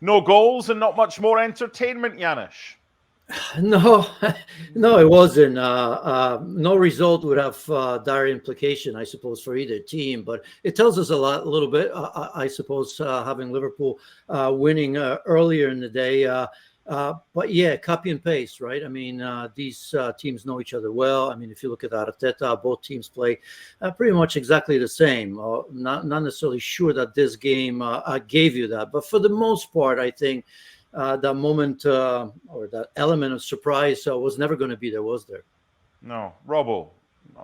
No goals and not much more entertainment, Janusz. No, no, it wasn't. No result would have dire implication, I suppose, for either team. But it tells us a little bit, I suppose, having Liverpool winning earlier in the day. But yeah, copy and paste, right? I mean, these teams know each other well. I mean, if you look at Arteta, both teams play pretty much exactly the same. Not necessarily sure that this game gave you that, but for the most part, I think. That moment or that element of surprise was never going to be there, was there? No. Robbo,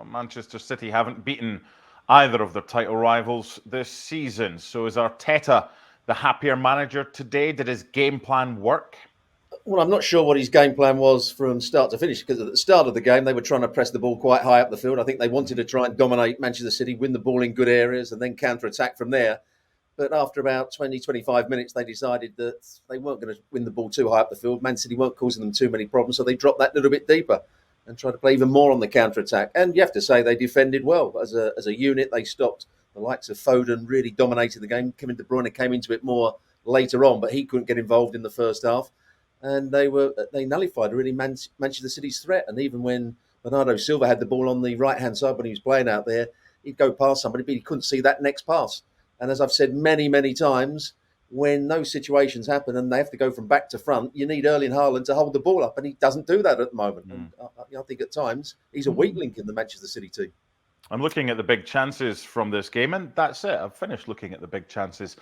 Manchester City haven't beaten either of their title rivals this season. So is Arteta the happier manager today? Did his game plan work? Well, I'm not sure what his game plan was from start to finish, because at the start of the game, they were trying to press the ball quite high up the field. I think they wanted to try and dominate Manchester City, win the ball in good areas, and then counter-attack from there. But after about 20, 25 minutes, they decided that they weren't going to win the ball too high up the field. Man City weren't causing them too many problems, so they dropped that little bit deeper and tried to play even more on the counter-attack. And you have to say they defended well. As a unit, they stopped the likes of Foden, really dominated the game. Kevin De Bruyne came into it more later on, but he couldn't get involved in the first half. And they nullified really Manchester City's threat. And even when Bernardo Silva had the ball on the right-hand side when he was playing out there, he'd go past somebody, but he couldn't see that next pass. And as I've said many, many times, when those situations happen and they have to go from back to front, you need Erling Haaland to hold the ball up, and he doesn't do that at the moment. And I think at times he's a weak link in the Manchester City team. I'm looking at the big chances from this game, and that's it. I've finished looking at the big chances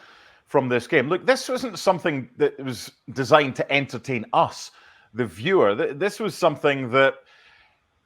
from this game. Look, this wasn't something that was designed to entertain us, the viewer. This was something that,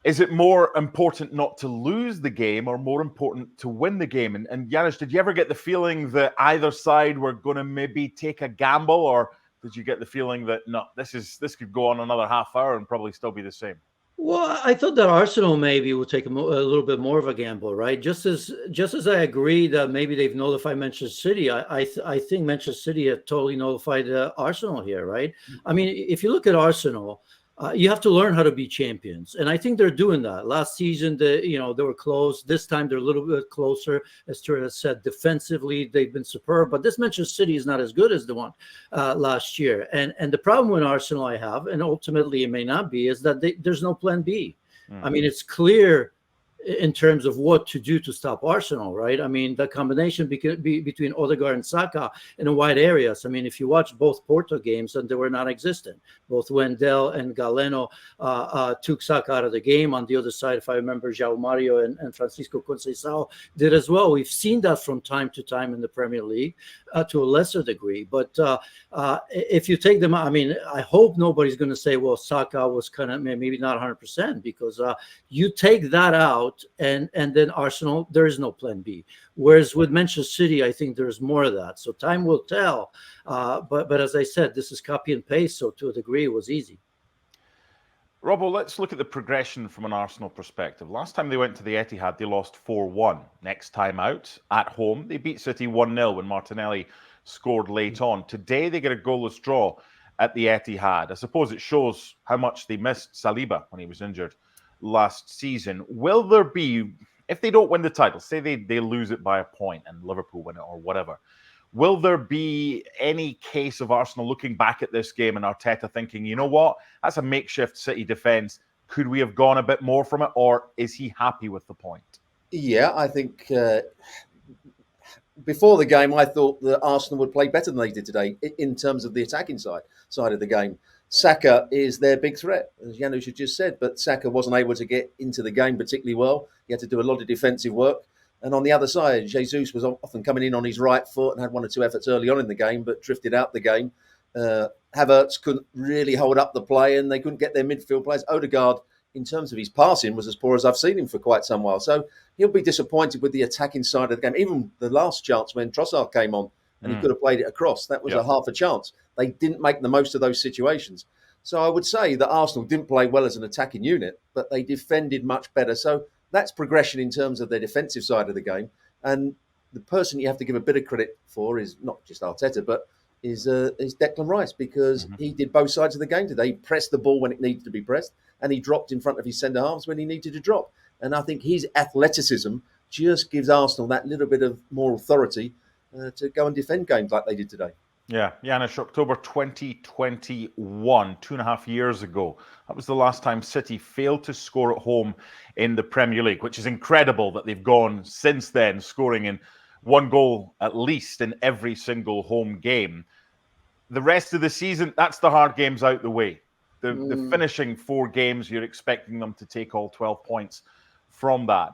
is it more important not to lose the game or more important to win the game? And Janusz, did you ever get the feeling that either side were going to maybe take a gamble, or did you get the feeling that, no, this could go on another half hour and probably still be the same? Well, I thought that Arsenal maybe would take a little bit more of a gamble, right? Just as I agree that maybe they've notified Manchester City, I think Manchester City have totally notified Arsenal here, right? I mean, if you look at Arsenal, you have to learn how to be champions, and I think they're doing that. Last season, they were close. This time, they're a little bit closer. As Stuart said, defensively, they've been superb. But this Manchester City is not as good as the one last year. And the problem with Arsenal I have, and ultimately it may not be, is that there's no plan B. I mean, it's clear in terms of what to do to stop Arsenal, right? I mean, the combination between Odegaard and Saka in the wide areas. I mean, if you watch both Porto games, and they were non-existent. Both Wendell and Galeno took Saka out of the game. On the other side, if I remember, João Mario and Francisco Conceição did as well. We've seen that from time to time in the Premier League to a lesser degree. But if you take them out, I mean, I hope nobody's going to say, well, Saka was kind of maybe not 100%, because you take that out, and then Arsenal, there is no plan B. Whereas with Manchester City, I think there's more of that. So time will tell. But as I said, this is copy and paste. So to a degree, it was easy. Robbo, let's look at the progression from an Arsenal perspective. Last time they went to the Etihad, they lost 4-1. Next time out, at home, they beat City 1-0 when Martinelli scored late on. Today, they get a goalless draw at the Etihad. I suppose it shows how much they missed Saliba when he was injured last season. Will there be, if they don't win the title, say they lose it by a point and Liverpool win it or whatever, will there be any case of Arsenal looking back at this game and Arteta thinking, you know what, that's a makeshift City defence, could we have gone a bit more from it, or is he happy with the point? Yeah, I think before the game, I thought that Arsenal would play better than they did today in terms of the attacking side of the game. Saka is their big threat, as Janusz just said, but Saka wasn't able to get into the game particularly well. He had to do a lot of defensive work. And on the other side, Jesus was often coming in on his right foot and had one or two efforts early on in the game, but drifted out the game. Havertz couldn't really hold up the play, and they couldn't get their midfield players. Odegaard, in terms of his passing, was as poor as I've seen him for quite some while. So he'll be disappointed with the attacking side of the game. Even the last chance when Trossard came on, and he could have played it across. That was a half a chance. They didn't make the most of those situations. So I would say that Arsenal didn't play well as an attacking unit, but they defended much better. So that's progression in terms of their defensive side of the game. And the person you have to give a bit of credit for is not just Arteta, but is Declan Rice, because he did both sides of the game today. He pressed the ball when it needed to be pressed, and he dropped in front of his centre-halves when he needed to drop. And I think his athleticism just gives Arsenal that little bit of more authority to go and defend games like they did today. Yeah, Janusz, October 2021, 2.5 years ago. That was the last time City failed to score at home in the Premier League, which is incredible that they've gone since then, scoring in one goal at least in every single home game. The rest of the season, that's the hard games out the way. The finishing 4 games, you're expecting them to take all 12 points from that.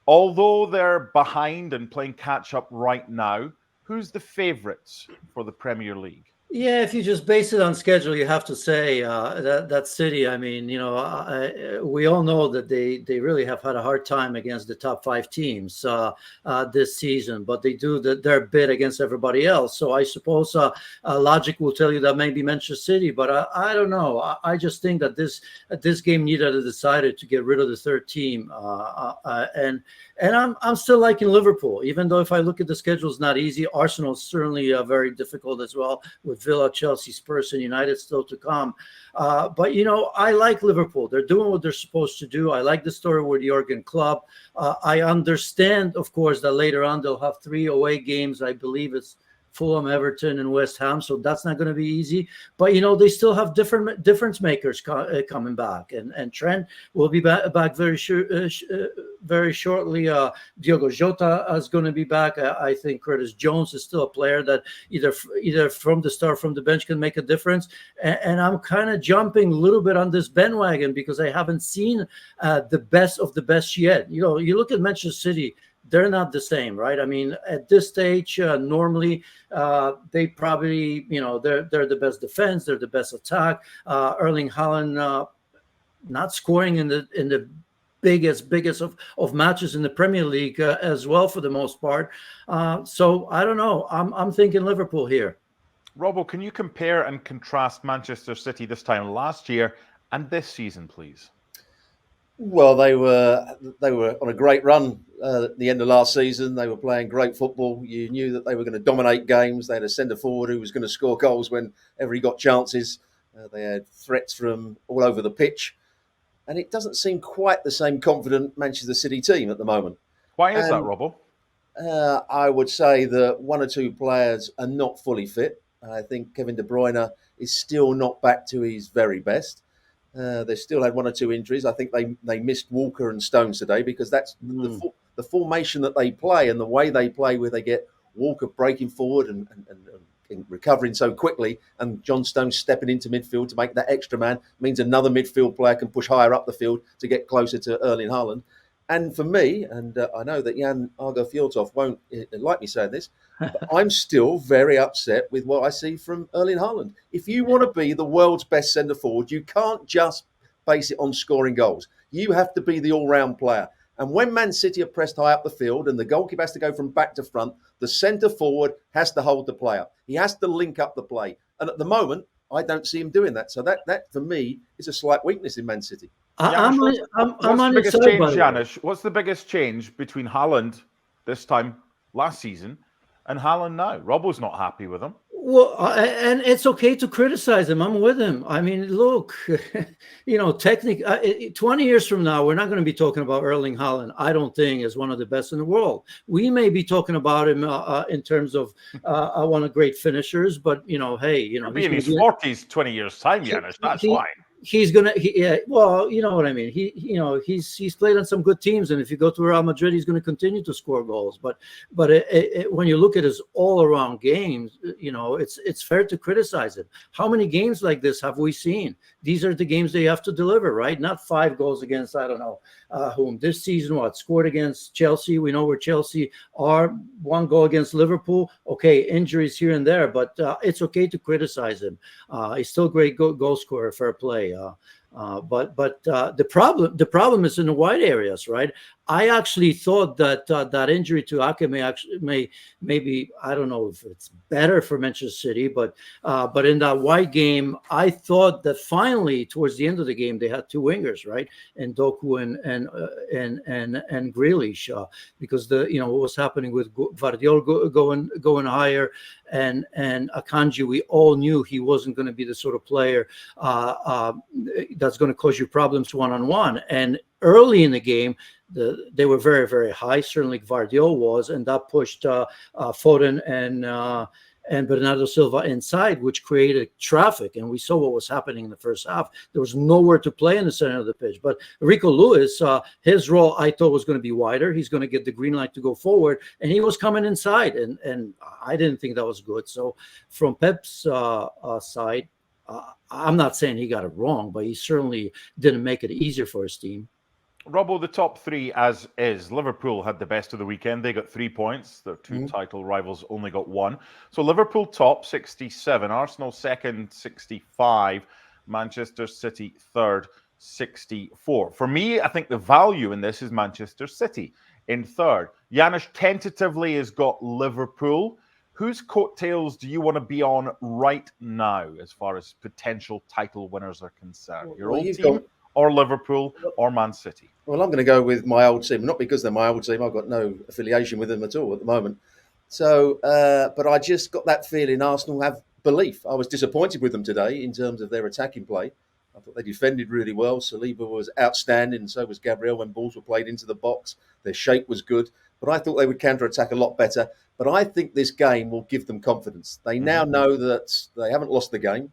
Although they're behind and playing catch up right now, who's the favourites for the Premier League? Yeah, if you just base it on schedule, you have to say that City. I mean, we all know that they really have had a hard time against the top 5 teams this season, but they do their bit against everybody else. So I suppose logic will tell you that maybe Manchester City, but I don't know. I just think that this game needed to decided to get rid of the third team, and I'm still liking Liverpool, even though if I look at the schedule, it's not easy. Arsenal's certainly very difficult as well, with Villa, Chelsea, Spurs, and United still to come. But, I like Liverpool. They're doing what they're supposed to do. I like the story with the Jurgen Klopp. I understand, of course, that later on they'll have 3 away games. I believe it's Fulham, Everton, and West Ham. So that's not going to be easy. But, they still have difference makers coming back. And Trent will be back very shortly. Diogo Jota is going to be back. I think Curtis Jones is still a player that either from the start, from the bench can make a difference. And I'm kind of jumping a little bit on this bandwagon because I haven't seen the best of the best yet. You look at Manchester City. They're not the same, right? I mean, at this stage, normally they probably, they're the best defense, they're the best attack. Erling Haaland not scoring in the biggest of matches in the Premier League as well for the most part. So I don't know. I'm thinking Liverpool here. Robbo, can you compare and contrast Manchester City this time last year and this season, please? Well, they were on a great run at the end of last season. They were playing great football. You knew that they were going to dominate games. They had a centre forward who was going to score goals whenever he got chances. They had threats from all over the pitch. And it doesn't seem quite the same confident Manchester City team at the moment. Why is that, Robbo? I would say that 1 or 2 players are not fully fit. I think Kevin De Bruyne is still not back to his very best. They still had 1 or 2 injuries. I think they missed Walker and Stones today because that's the formation that they play and the way they play, where they get Walker breaking forward and recovering so quickly, and John Stones stepping into midfield to make that extra man, means another midfield player can push higher up the field to get closer to Erling Haaland. And for me, and I know that Jan Argo-Fjordhoff won't like me saying this, but I'm still very upset with what I see from Erling Haaland. If you want to be the world's best centre-forward, you can't just base it on scoring goals. You have to be the all-round player. And when Man City are pressed high up the field and the goalkeeper has to go from back to front, the centre-forward has to hold the play up. He has to link up the play. And at the moment, I don't see him doing that. So that for me, is a slight weakness in Man City. I'm What's on the his biggest side, change, by the way. Janusz? What's the biggest change between Haaland this time last season and Haaland now? Robbo's not happy with him. Well, and it's okay to criticize him. I'm with him. I mean, look, technically, 20 years from now, we're not going to be talking about Erling Haaland, I don't think, as one of the best in the world. We may be talking about him in terms of one of the great finishers, but, hey, He'll be in his 40s, 20 years' time, Janusz. That's fine. He's gonna. Well, you know what I mean. He's played on some good teams, and if you go to Real Madrid, he's going to continue to score goals. But when you look at his all-around games, it's fair to criticize it. How many games like this have we seen? These are the games they have to deliver, right? Not 5 goals against I don't know whom this season. Scored against Chelsea? We know where Chelsea are. 1 goal against Liverpool. Okay, injuries here and there, but it's okay to criticize him. He's still a great goal scorer. Fair play. But the problem is in the wide areas, right? I actually thought that that injury to Ake maybe I don't know if it's better for Manchester City, but in that wide game, I thought that finally towards the end of the game they had 2 wingers, right? And Doku and Grealish, because what was happening with Gvardiol going higher and Akanji, we all knew he wasn't going to be the sort of player that's going to cause you problems one-on-one. And early in the game, they were very, very high. Certainly Gvardiol was, and that pushed Foden and Bernardo Silva inside, which created traffic. And we saw what was happening in the first half. There was nowhere to play in the center of the pitch. But Rico Lewis, his role I thought was going to be wider. He's going to get the green light to go forward, and he was coming inside, and I didn't think that was good. So from Pep's side, I'm not saying he got it wrong, but he certainly didn't make it easier for his team. Robbo, the top three as is. Liverpool had the best of the weekend. They got 3 points. Their two title rivals only got 1. So Liverpool top, 67. Arsenal second, 65. Manchester City third, 64. For me, I think the value in this is Manchester City in third. Janusz tentatively has got Liverpool. Whose coattails do you want to be on right now as far as potential title winners are concerned? Your old team or Liverpool or Man City? Well, I'm going to go with my old team, not because they're my old team. I've got no affiliation with them at all at the moment. So, but I just got that feeling Arsenal have belief. I was disappointed with them today in terms of their attacking play. I thought they defended really well. Saliba was outstanding, and so was Gabriel when balls were played into the box. Their shape was good. But I thought they would counter-attack a lot better. But I think this game will give them confidence. They now know that they haven't lost the game.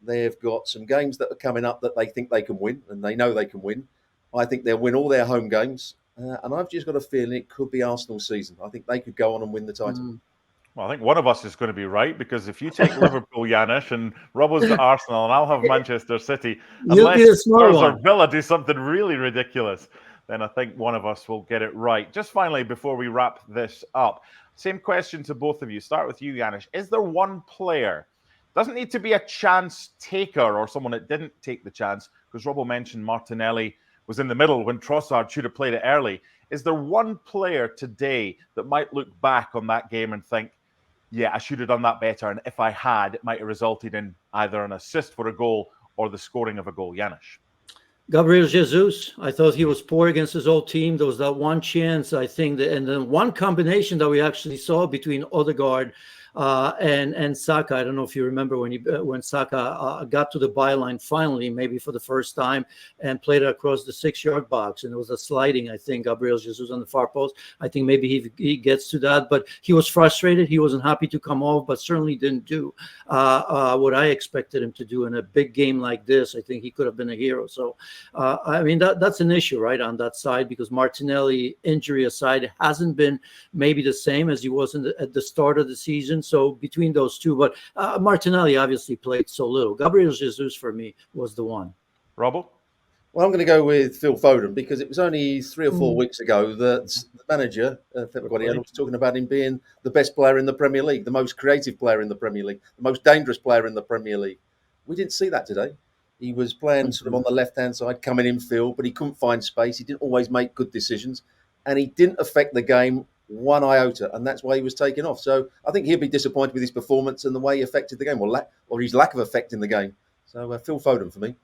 They've got some games that are coming up that they think they can win, and they know they can win. I think they'll win all their home games. And I've just got a feeling it could be Arsenal's season. I think they could go on and win the title. Well, I think one of us is going to be right, because if you take Liverpool, Janusz, and Robbo's the Arsenal, and I'll have Manchester City, unless Spurs or Villa do something really ridiculous, then I think one of us will get it right. Just finally, before we wrap this up, same question to both of you. Start with you, Janusz. Is there one player, doesn't need to be a chance taker or someone that didn't take the chance, because Robbo mentioned Martinelli was in the middle when Trossard should have played it early. Is there one player today that might look back on that game and think, yeah, I should have done that better, and if I had, it might have resulted in either an assist for a goal or the scoring of a goal? Janusz. Gabriel Jesus, I thought he was poor against his old team. There was that one chance, I think, and then one combination that we actually saw between Odegaard and Saka. I don't know if you remember when Saka got to the byline finally, maybe for the first time, and played it across the 6-yard box, and it was a sliding. I think Gabriel Jesus on the far post. I think maybe he gets to that, but he was frustrated. He wasn't happy to come off, but certainly didn't do what I expected him to do in a big game like this. I think he could have been a hero. So I mean that's an issue, right, on that side, because Martinelli, injury aside, hasn't been maybe the same as he was at the start of the season. So between those two, but Martinelli obviously played so little. Gabriel Jesus for me was the one. Robbo? Well, I'm going to go with Phil Foden, because it was only 3 or 4 weeks ago that the manager, Pep Guardiola, was talking about him being the best player in the Premier League, the most creative player in the Premier League, the most dangerous player in the Premier League. We didn't see that today. He was playing sort of on the left-hand side, coming in field, but he couldn't find space. He didn't always make good decisions, and he didn't affect the game one iota, and that's why he was taken off. So I think he'll be disappointed with his performance and the way he affected the game, or his lack of effect in the game. So Phil Foden for me.